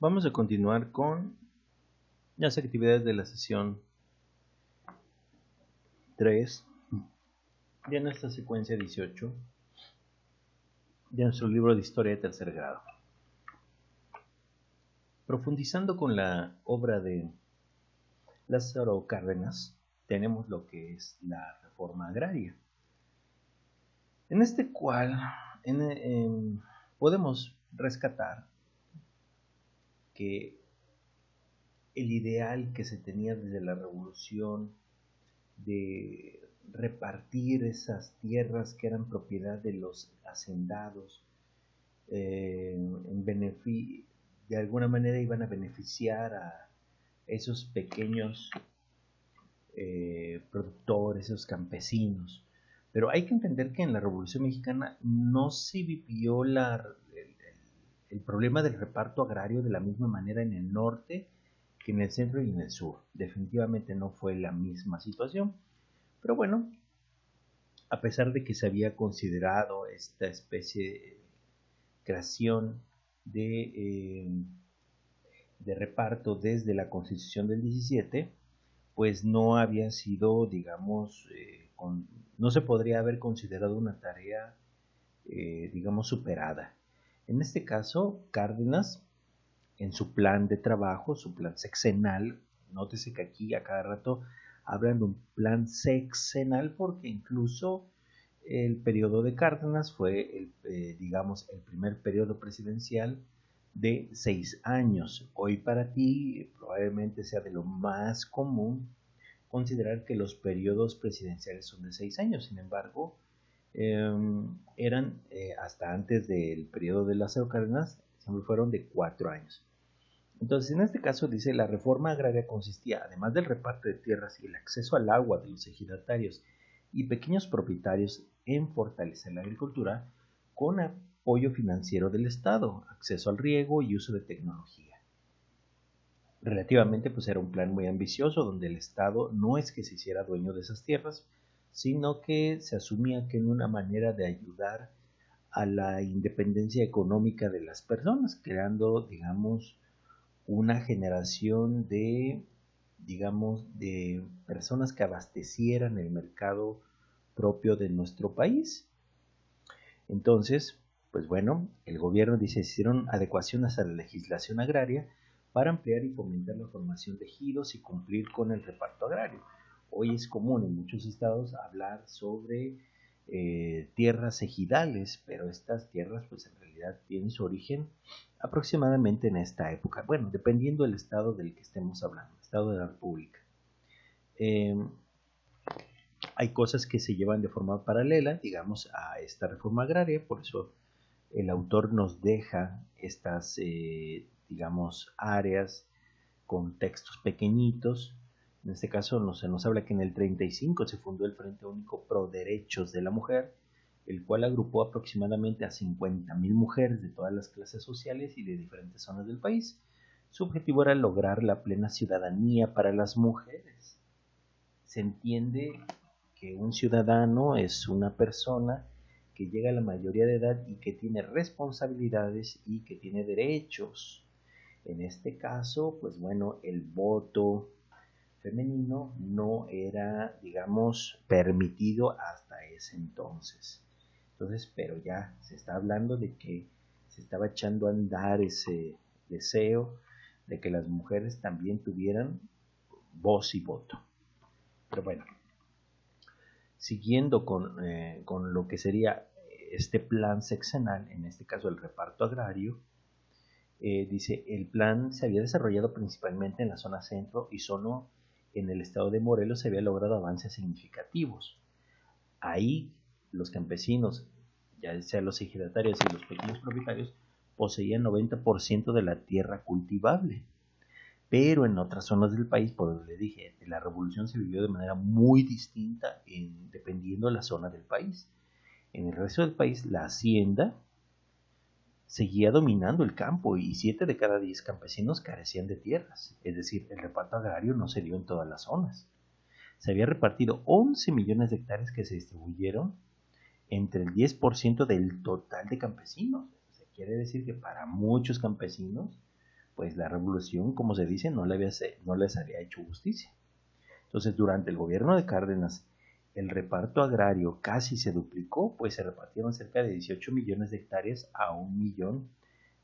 Vamos a continuar con las actividades de la sesión 3 de nuestra secuencia 18 de nuestro libro de historia de tercer grado. Profundizando con la obra de Lázaro Cárdenas, tenemos lo que es la reforma agraria, en este cual podemos rescatar que el ideal que se tenía desde la revolución de repartir esas tierras que eran propiedad de los hacendados, de alguna manera iban a beneficiar a esos pequeños productores, esos campesinos. Pero hay que entender que en la Revolución Mexicana no se vivió el problema del reparto agrario de la misma manera en el norte que en el centro y en el sur. Definitivamente no fue la misma situación. Pero bueno, a pesar de que se había considerado esta especie de creación de reparto desde la Constitución del 17, pues no había sido, digamos, no se podría haber considerado una tarea, digamos, superada. En este caso, Cárdenas, en su plan de trabajo, su plan sexenal, nótese que aquí a cada rato hablan de un plan sexenal porque incluso el periodo de Cárdenas fue, digamos, el primer periodo presidencial de 6 años. Hoy para ti probablemente sea de lo más común considerar que los periodos presidenciales son de 6 años. Sin embargo, eran hasta antes del periodo de Lázaro Cárdenas, siempre fueron de 4 años. Entonces, en este caso dice, la reforma agraria consistía, además del reparto de tierras y el acceso al agua de los ejidatarios y pequeños propietarios, en fortalecer la agricultura con apoyo financiero del Estado, acceso al riego y uso de tecnología. Relativamente, pues era un plan muy ambicioso donde el Estado no es que se hiciera dueño de esas tierras, sino que se asumía que era una manera de ayudar a la independencia económica de las personas, creando, digamos, una generación de, digamos, de personas que abastecieran el mercado propio de nuestro país. Entonces, pues bueno, el gobierno dice, se hicieron adecuaciones a la legislación agraria para ampliar y fomentar la formación de ejidos y cumplir con el reparto agrario. Hoy es común en muchos estados hablar sobre tierras ejidales, pero estas tierras pues en realidad tienen su origen aproximadamente en esta época. Bueno, dependiendo del estado del que estemos hablando, estado de la República. Hay cosas que se llevan de forma paralela, digamos, a esta reforma agraria, por eso el autor nos deja estas, digamos, áreas con textos pequeñitos. En este caso se nos habla que en el 35 se fundó el Frente Único Pro Derechos de la Mujer, el cual agrupó aproximadamente a 50,000 mujeres de todas las clases sociales y de diferentes zonas del país. Su objetivo era lograr la plena ciudadanía para las mujeres. Se entiende que un ciudadano es una persona que llega a la mayoría de edad y que tiene responsabilidades y que tiene derechos. En este caso, pues bueno, el voto femenino no era, digamos, permitido hasta ese entonces. Entonces, pero ya se está hablando de que se estaba echando a andar ese deseo de que las mujeres también tuvieran voz y voto. Pero bueno, siguiendo con lo que sería este plan sexenal, en este caso el reparto agrario, dice, el plan se había desarrollado principalmente en la zona centro y solo en el estado de Morelos se había logrado avances significativos. Ahí los campesinos, ya sea los ejidatarios y los pequeños propietarios, poseían 90% de la tierra cultivable. Pero en otras zonas del país, por lo que le dije, la revolución se vivió de manera muy distinta dependiendo de la zona del país. En el resto del país, la hacienda seguía dominando el campo y 7 de cada 10 campesinos carecían de tierras. Es decir, el reparto agrario no se dio en todas las zonas. Se había repartido 11 millones de hectáreas que se distribuyeron entre el 10% del total de campesinos. O sea, quiere decir que para muchos campesinos pues la revolución, como se dice, no les había hecho justicia. Entonces, durante el gobierno de Cárdenas, el reparto agrario casi se duplicó, pues se repartieron cerca de 18 millones de hectáreas a 1 millón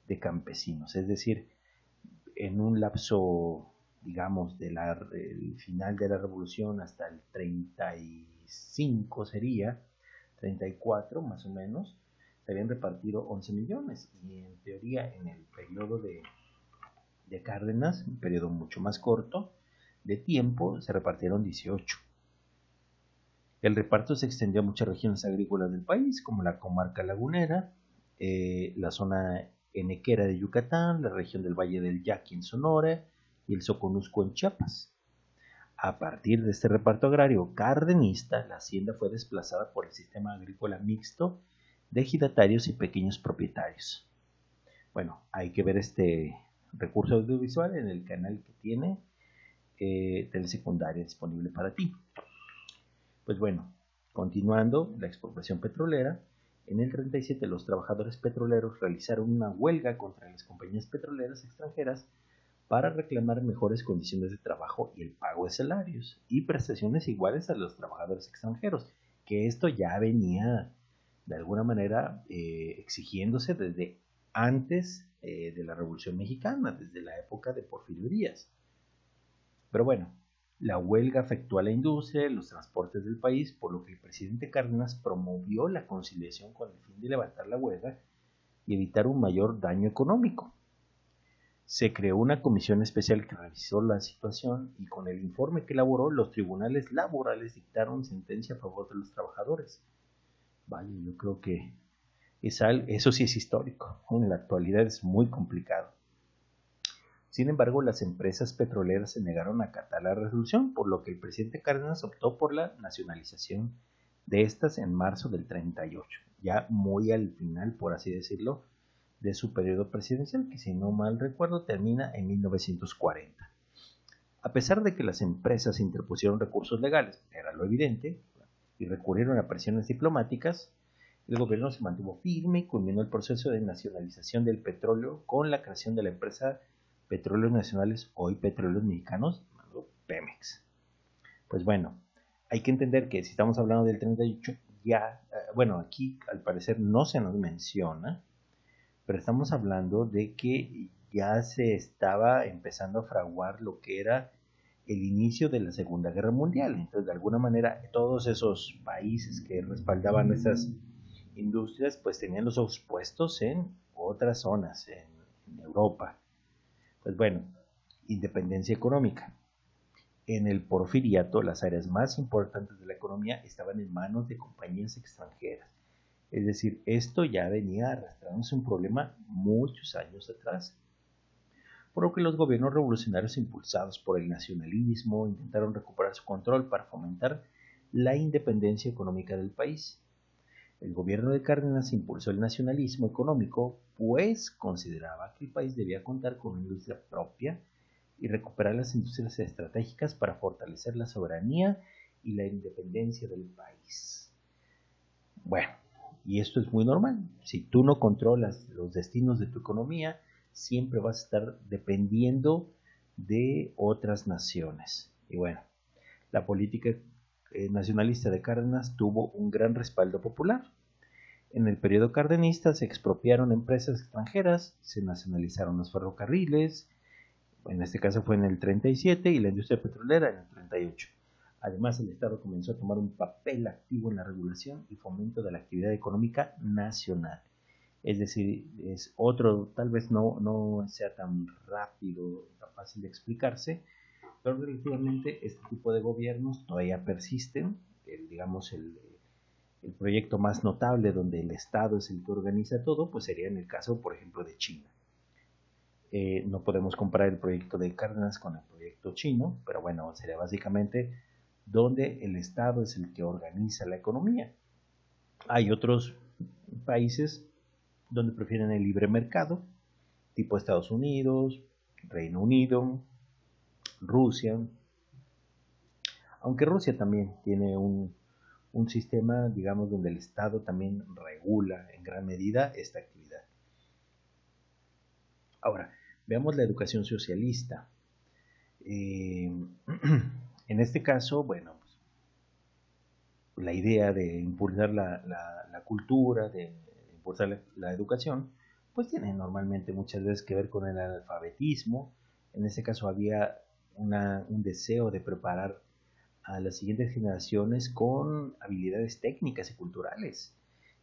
de campesinos. Es decir, en un lapso, digamos, del final de la revolución hasta el 35 sería, 34 más o menos, se habían repartido 11 millones. Y en teoría, en el periodo de Cárdenas, un periodo mucho más corto de tiempo, se repartieron 18. El reparto se extendió a muchas regiones agrícolas del país, como la comarca lagunera, la zona henequera de Yucatán, la región del Valle del Yaqui en Sonora y el Soconusco en Chiapas. A partir de este reparto agrario cardenista, la hacienda fue desplazada por el sistema agrícola mixto de ejidatarios y pequeños propietarios. Bueno, hay que ver este recurso audiovisual en el canal que tiene Telesecundaria disponible para ti. Pues bueno, continuando la expropiación petrolera, en el 37 los trabajadores petroleros realizaron una huelga contra las compañías petroleras extranjeras para reclamar mejores condiciones de trabajo y el pago de salarios y prestaciones iguales a los trabajadores extranjeros, que esto ya venía de alguna manera exigiéndose desde antes de la Revolución Mexicana, desde la época de Porfirio Díaz. Pero bueno, la huelga afectó a la industria y los transportes del país, por lo que el presidente Cárdenas promovió la conciliación con el fin de levantar la huelga y evitar un mayor daño económico. Se creó una comisión especial que revisó la situación y con el informe que elaboró, los tribunales laborales dictaron sentencia a favor de los trabajadores. Vale, yo creo que eso sí es histórico. En la actualidad es muy complicado. Sin embargo, las empresas petroleras se negaron a acatar la resolución, por lo que el presidente Cárdenas optó por la nacionalización de estas en marzo del 38, ya muy al final, por así decirlo, de su periodo presidencial, que si no mal recuerdo termina en 1940. A pesar de que las empresas interpusieron recursos legales, era lo evidente, y recurrieron a presiones diplomáticas, el gobierno se mantuvo firme y culminó el proceso de nacionalización del petróleo con la creación de la empresa Petróleos Nacionales, hoy Petróleos Mexicanos, llamado Pemex. Pues bueno, hay que entender que si estamos hablando del 38, ya, bueno, aquí al parecer no se nos menciona, pero estamos hablando de que ya se estaba empezando a fraguar lo que era el inicio de la Segunda Guerra Mundial. Entonces, de alguna manera, todos esos países que respaldaban esas industrias, pues tenían los ojos puestos en otras zonas, en Europa. Pues bueno, independencia económica. En el porfiriato, las áreas más importantes de la economía estaban en manos de compañías extranjeras. Es decir, esto ya venía arrastrándose un problema muchos años atrás. Por lo que los gobiernos revolucionarios impulsados por el nacionalismo intentaron recuperar su control para fomentar la independencia económica del país. El gobierno de Cárdenas impulsó el nacionalismo económico, pues consideraba que el país debía contar con una industria propia y recuperar las industrias estratégicas para fortalecer la soberanía y la independencia del país. Bueno, y esto es muy normal. Si tú no controlas los destinos de tu economía, siempre vas a estar dependiendo de otras naciones. Y bueno, la política nacionalista de Cárdenas tuvo un gran respaldo popular. En el periodo cardenista se expropiaron empresas extranjeras, se nacionalizaron los ferrocarriles, en este caso fue en el 37, y la industria petrolera en el 38. Además, el Estado comenzó a tomar un papel activo en la regulación y fomento de la actividad económica nacional. Es decir, es otro, tal vez no sea tan rápido, tan fácil de explicarse, pero relativamente este tipo de gobiernos todavía persisten. Digamos, el proyecto más notable donde el Estado es el que organiza todo, pues sería en el caso, por ejemplo, de China. No podemos comparar el proyecto de Cárdenas con el proyecto chino, pero bueno, sería básicamente donde el Estado es el que organiza la economía. Hay otros países donde prefieren el libre mercado, tipo Estados Unidos, Reino Unido, Rusia, aunque Rusia también tiene un sistema, digamos, donde el Estado también regula en gran medida esta actividad. Ahora, Veamos la educación socialista. En este caso, bueno, pues, la idea de impulsar la cultura, de impulsar la educación, pues tiene normalmente muchas veces que ver con el analfabetismo. En este caso había un deseo de preparar a las siguientes generaciones con habilidades técnicas y culturales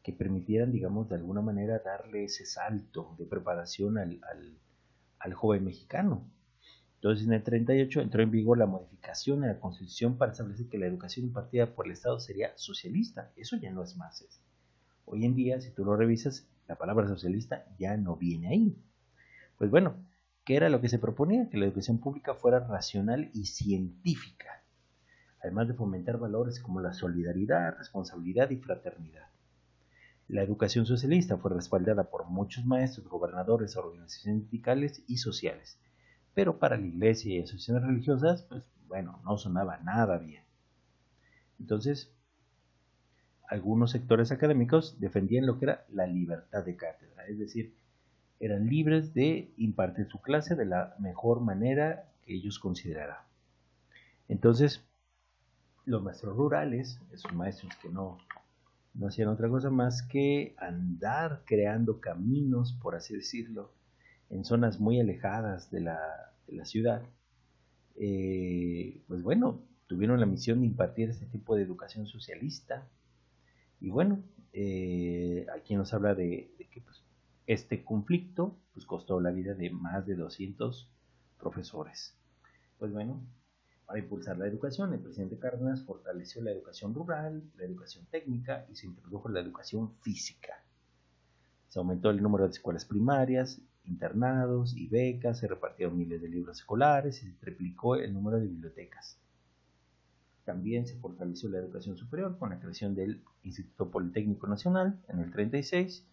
que permitieran, digamos, de alguna manera darle ese salto de preparación al joven mexicano. Entonces, en el 38 entró en vigor la modificación en la Constitución para establecer que la educación impartida por el Estado sería socialista. Eso ya no es más. Hoy en día, si tú lo revisas, la palabra socialista ya no viene ahí. Pues bueno, ¿qué era lo que se proponía? Que la educación pública fuera racional y científica, además de fomentar valores como la solidaridad, responsabilidad y fraternidad. La educación socialista fue respaldada por muchos maestros, gobernadores, organizaciones sindicales y sociales, pero para la iglesia y asociaciones religiosas, pues bueno, no sonaba nada bien. Entonces, algunos sectores académicos defendían lo que era la libertad de cátedra, es decir, eran libres de impartir su clase de la mejor manera que ellos consideraran. Entonces, los maestros rurales, esos maestros que no hacían otra cosa más que andar creando caminos, por así decirlo, en zonas muy alejadas de la ciudad, pues bueno, tuvieron la misión de impartir este tipo de educación socialista. Y bueno, aquí nos habla de que pues, este conflicto pues, costó la vida de más de 200 profesores. Pues bueno, para impulsar la educación, el presidente Cárdenas fortaleció la educación rural, la educación técnica y se introdujo la educación física. Se aumentó el número de escuelas primarias, internados y becas, se repartieron miles de libros escolares y se triplicó el número de bibliotecas. También se fortaleció la educación superior con la creación del Instituto Politécnico Nacional en el 36,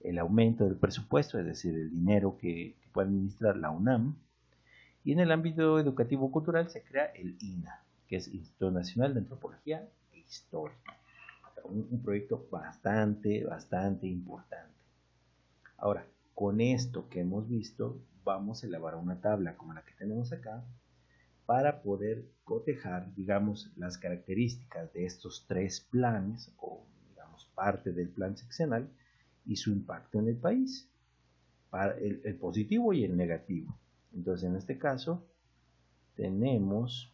el aumento del presupuesto, es decir, el dinero que puede administrar la UNAM, y en el ámbito educativo cultural se crea el INA, que es Instituto Nacional de Antropología e Historia. Un proyecto bastante importante. Ahora, con esto que hemos visto, vamos a elaborar una tabla como la que tenemos acá para poder cotejar, digamos, las características de estos tres planes o, digamos, parte del plan sexenal y su impacto en el país, para el positivo y el negativo. Entonces, en este caso, tenemos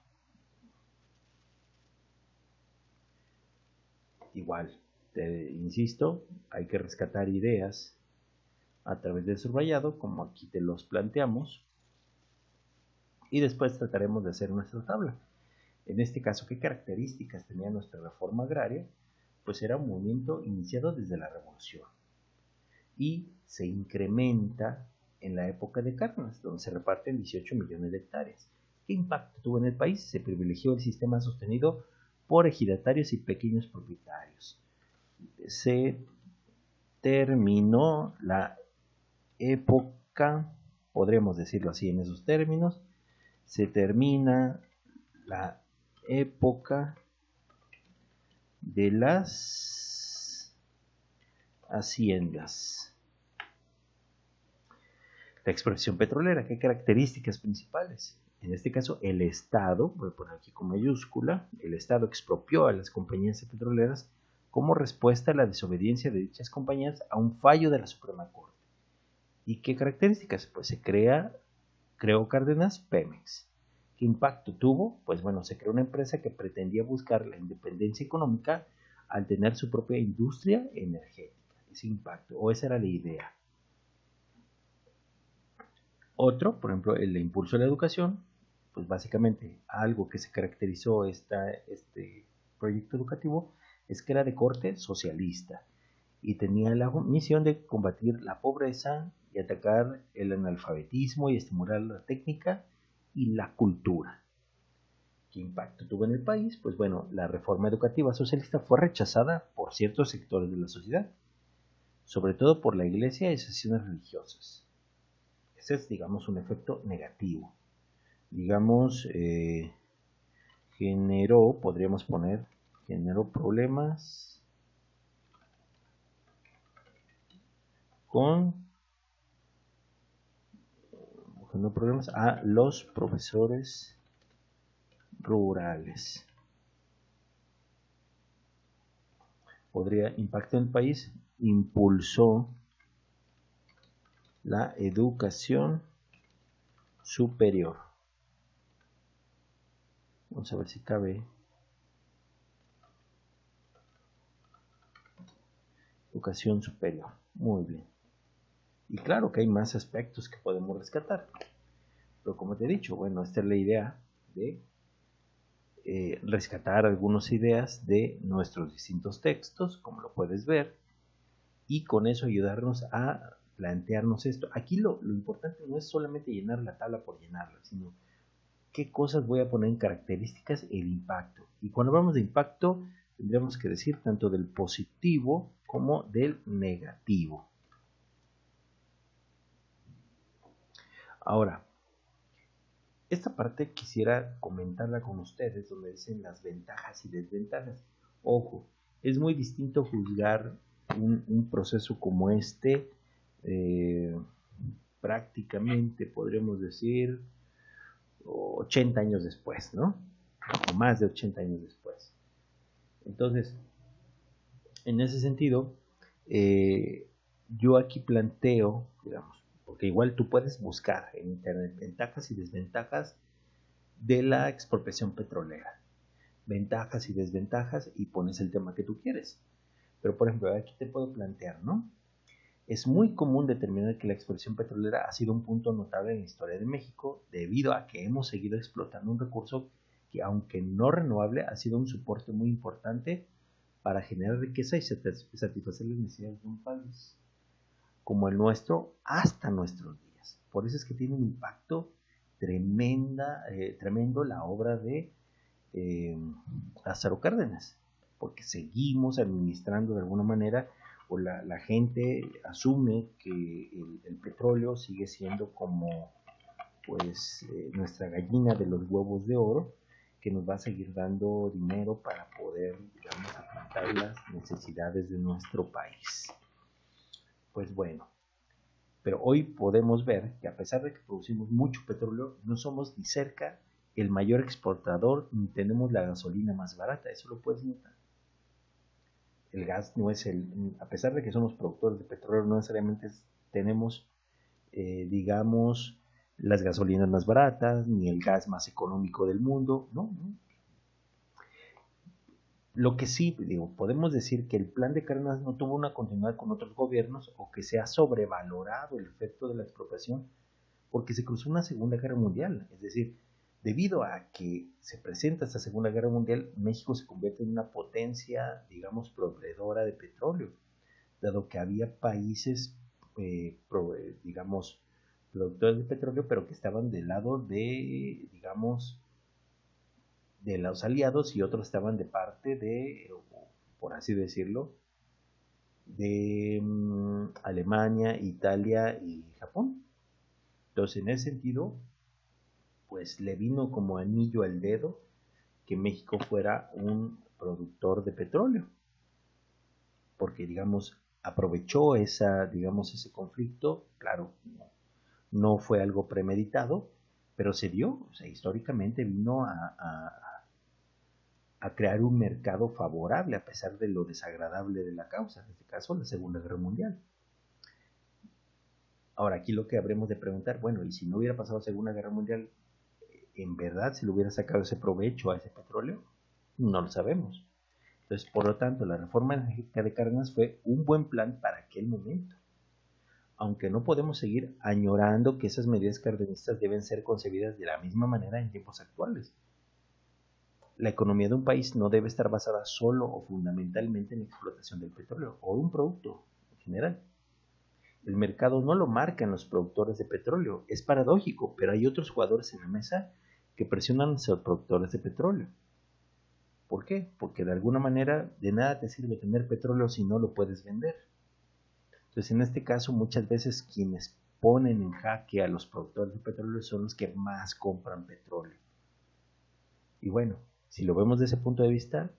igual, te insisto, hay que rescatar ideas a través del subrayado, como aquí te los planteamos, y después trataremos de hacer nuestra tabla. En este caso, ¿qué características tenía nuestra reforma agraria? Pues era un movimiento iniciado desde la Revolución y se incrementa en la época de Cárdenas, donde se reparten 18 millones de hectáreas. ¿Qué impacto tuvo en el país? Se privilegió el sistema sostenido por ejidatarios y pequeños propietarios. Se terminó la época, podríamos decirlo así en esos términos, se termina la época de las haciendas. La explotación petrolera, ¿qué características principales? En este caso, el Estado, voy a poner aquí con mayúscula, el Estado expropió a las compañías petroleras como respuesta a la desobediencia de dichas compañías a un fallo de la Suprema Corte. ¿Y qué características? Pues se creó Cárdenas Pemex. ¿Qué impacto tuvo? Pues bueno, se creó una empresa que pretendía buscar la independencia económica al tener su propia industria energética. Ese impacto, o esa era la idea. Otro, por ejemplo, el impulso de la educación, pues básicamente algo que se caracterizó este proyecto educativo es que era de corte socialista y tenía la misión de combatir la pobreza y atacar el analfabetismo y estimular la técnica y la cultura. ¿Qué impacto tuvo en el país? Pues bueno, la reforma educativa socialista fue rechazada por ciertos sectores de la sociedad, sobre todo por la iglesia y asociaciones religiosas. Ese es, digamos, un efecto negativo. Digamos, podríamos poner, generó problemas con, no problemas a los profesores rurales. Podría impactar en el país, impulsó la educación superior. Vamos a ver si cabe. Educación superior. Muy bien. Y claro que hay más aspectos que podemos rescatar. Pero como te he dicho, bueno, esta es la idea de rescatar algunas ideas de nuestros distintos textos, como lo puedes ver, y con eso ayudarnos a plantearnos esto. Aquí lo importante no es solamente llenar la tabla por llenarla, sino qué cosas voy a poner en características, el impacto. Y cuando hablamos de impacto, tendríamos que decir tanto del positivo como del negativo. Ahora, esta parte quisiera comentarla con ustedes, donde dicen las ventajas y desventajas. Ojo, es muy distinto juzgar un proceso como este, prácticamente podríamos decir 80 años después, ¿no? O más de 80 años después. Entonces, en ese sentido, yo aquí planteo, digamos, porque igual tú puedes buscar en internet ventajas y desventajas de la expropiación petrolera, ventajas y desventajas, y pones el tema que tú quieres. Pero por ejemplo, aquí te puedo plantear, ¿no? Es muy común determinar que la expropiación petrolera ha sido un punto notable en la historia de México debido a que hemos seguido explotando un recurso que, aunque no renovable, ha sido un soporte muy importante para generar riqueza y satisfacer las necesidades de un país como el nuestro hasta nuestros días. Por eso es que tiene un impacto tremendo la obra de Lázaro Cárdenas, porque seguimos administrando de alguna manera, o la gente asume que el petróleo sigue siendo como pues nuestra gallina de los huevos de oro, que nos va a seguir dando dinero para poder, digamos, afrontar las necesidades de nuestro país. Pues bueno, pero hoy podemos ver que a pesar de que producimos mucho petróleo, no somos ni cerca el mayor exportador ni tenemos la gasolina más barata. Eso lo puedes notar. El gas no es a pesar de que somos productores de petróleo, no necesariamente tenemos, digamos, las gasolinas más baratas, ni el gas más económico del mundo, no. Lo que sí, digo, podemos decir que el plan de Cárdenas no tuvo una continuidad con otros gobiernos o que se ha sobrevalorado el efecto de la expropiación porque se cruzó una Segunda Guerra Mundial. Es decir, debido a que se presenta esta Segunda Guerra Mundial, México se convierte en una potencia, digamos, proveedora de petróleo, dado que había países, digamos, productores de petróleo, pero que estaban del lado de, digamos, de los aliados y otros estaban de parte de, por así decirlo, de Alemania, Italia y Japón. Entonces, en ese sentido, pues le vino como anillo al dedo que México fuera un productor de petróleo, porque, digamos, aprovechó ese conflicto, claro, no fue algo premeditado, pero se dio, o sea, históricamente vino a crear un mercado favorable a pesar de lo desagradable de la causa, en este caso la Segunda Guerra Mundial. Ahora, aquí lo que habremos de preguntar, bueno, y si no hubiera pasado la Segunda Guerra Mundial, ¿en verdad se le hubiera sacado ese provecho a ese petróleo? No lo sabemos. Entonces, por lo tanto, la reforma energética de Cárdenas fue un buen plan para aquel momento. Aunque no podemos seguir añorando que esas medidas cardenistas deben ser concebidas de la misma manera en tiempos actuales. La economía de un país no debe estar basada solo o fundamentalmente en la explotación del petróleo o un producto en general. El mercado no lo marcan los productores de petróleo. Es paradójico, pero hay otros jugadores en la mesa que presionan a los productores de petróleo. ¿Por qué? Porque de alguna manera de nada te sirve tener petróleo si no lo puedes vender. Entonces, en este caso, muchas veces quienes ponen en jaque a los productores de petróleo son los que más compran petróleo. Y bueno, si lo vemos desde ese punto de vista,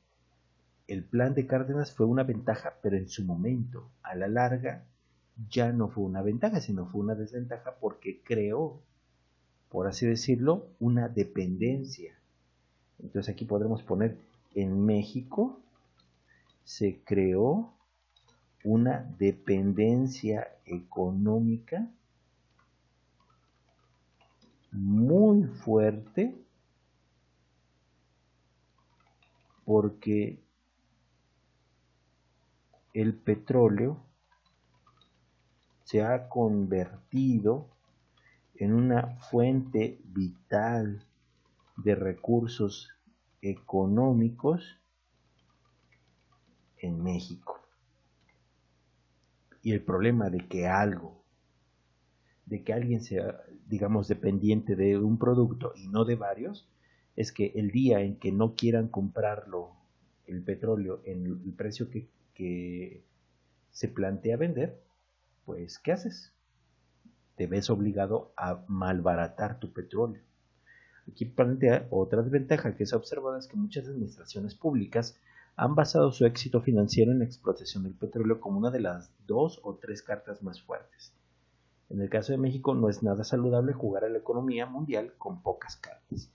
el plan de Cárdenas fue una ventaja, pero en su momento, a la larga, ya no fue una ventaja, sino fue una desventaja porque creó por así decirlo, una dependencia. Entonces aquí podremos poner: en México se creó una dependencia económica muy fuerte porque el petróleo se ha convertido en una fuente vital de recursos económicos en México. Y el problema de que alguien sea, digamos, dependiente de un producto y no de varios, es que el día en que no quieran comprarlo, el petróleo, en el precio que se plantea vender, pues, ¿qué haces? Te ves obligado a malbaratar tu petróleo. Aquí plantea otra desventaja que se ha observado: es que muchas administraciones públicas han basado su éxito financiero en la explotación del petróleo como una de las 2 o 3 cartas más fuertes. En el caso de México, no es nada saludable jugar a la economía mundial con pocas cartas.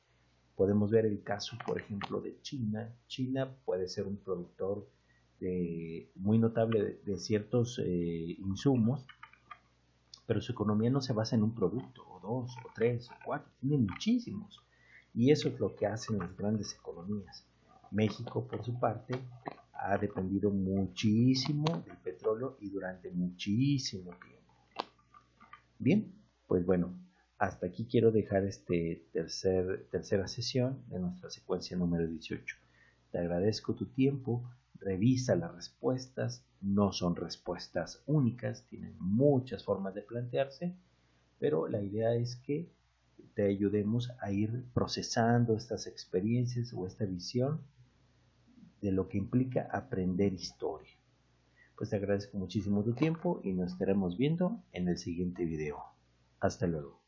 Podemos ver el caso, por ejemplo, de China. China puede ser un productor muy notable de ciertos insumos, pero su economía no se basa en un producto, o dos, o tres, o cuatro, tiene muchísimos. Y eso es lo que hacen las grandes economías. México, por su parte, ha dependido muchísimo del petróleo y durante muchísimo tiempo. Bien, pues bueno, hasta aquí quiero dejar este tercera sesión de nuestra secuencia número 18. Te agradezco tu tiempo, revisa las respuestas, no son respuestas únicas, tienen muchas formas de plantearse, pero la idea es que te ayudemos a ir procesando estas experiencias o esta visión de lo que implica aprender historia. Pues te agradezco muchísimo tu tiempo y nos estaremos viendo en el siguiente video. Hasta luego.